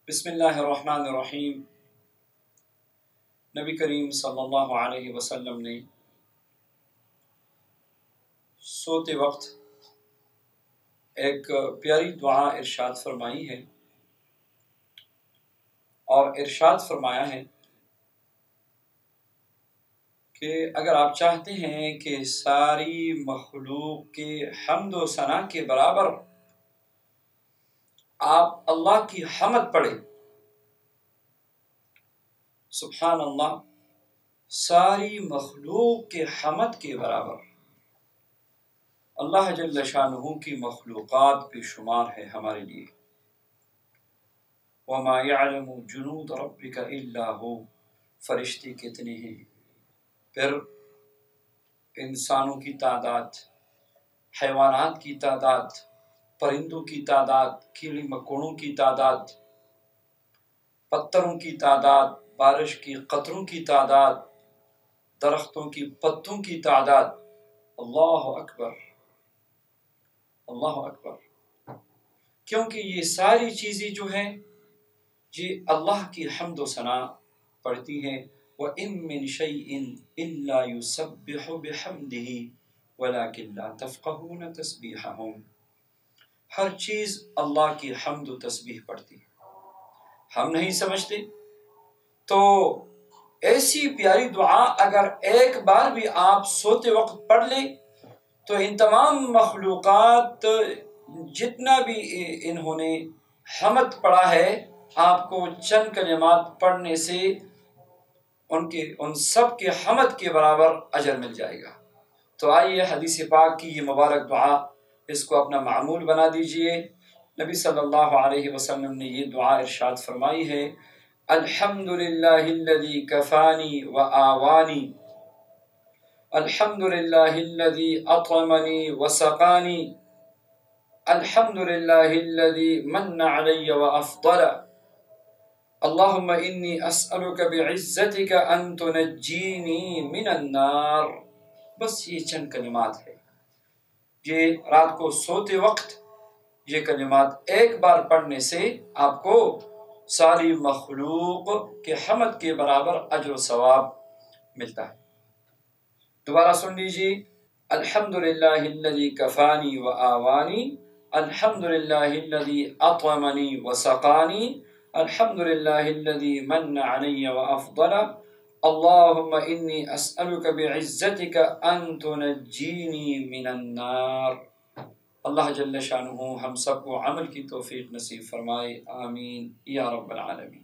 بسم اللہ الرحمن الرحیم۔ نبی کریم صلی اللہ علیہ وسلم نے سوتے وقت ایک پیاری دعا ارشاد فرمائی ہے، اور ارشاد فرمایا ہے کہ اگر آپ چاہتے ہیں کہ ساری مخلوق کے حمد و ثنا کے برابر آپ اللہ کی حمد پڑھیں، سبحان اللہ، ساری مخلوق کے حمد کے برابر اللہ جل شانہ کی مخلوقات بے شمار ہے ہمارے لیے۔ وما يعلم جنود ربك الا هو، فرشتے کتنے ہیں، پھر انسانوں کی تعداد، حیوانات کی تعداد، پرندوں کی تعداد، کیڑے مکوڑوں کی تعداد، پتھروں کی تعداد، بارش کی قطروں کی تعداد، درختوں کی پتوں کی تعداد۔ اللہ اکبر، اللہ اکبر، کیونکہ یہ ساری چیزیں جو ہیں یہ اللہ کی حمد و ثنا پڑھتی ہیں۔ وَإِن مِّن شَيْءٍ إِلَّا يُسَبِّحُ بِحَمْدِهِ وَلَكِن لَّا تَفْقَهُونَ تَسْبِيحَهُمْ، ہر چیز اللہ کی حمد و تسبیح پڑھتی ہے، ہم نہیں سمجھتے۔ تو ایسی پیاری دعا اگر ایک بار بھی آپ سوتے وقت پڑھ لیں تو ان تمام مخلوقات جتنا بھی انہوں نے حمد پڑھا ہے، آپ کو چند کلمات پڑھنے سے ان سب کے حمد کے برابر اجر مل جائے گا۔ تو آئیے حدیث پاک کی یہ مبارک دعا، اس کو اپنا معمول بنا دیجئے۔ نبی صلی اللہ علیہ وسلم نے یہ دعا ارشاد فرمائی ہے: الحمدللہ الذی کفانی وآوانی، الحمدللہ الذی اطعمنی وسقانی، الحمدللہ الذی من علی وافضل، اللہم انی اسألک بعزتک ان تنجینی من النار۔ بس یہ چند کلمات ہے، یہ رات کو سوتے وقت یہ کلمات ایک بار پڑھنے سے آپ کو ساری مخلوق کے حمد کے برابر اجر و ثواب ملتا ہے۔ دوبارہ سن لیجیے: الحمدللہ الذی کفانی وآوانی، الحمدللہ الذی اطعمنی وسقانی، الحمدللہ الذی من علی وافضل، اللہم انی اسألک بعزتک ان تنجینی من النار۔ اللہ جل شانہ ہم سب کو عمل کی توفیق نصیب فرمائے، آمین یا رب العالمین۔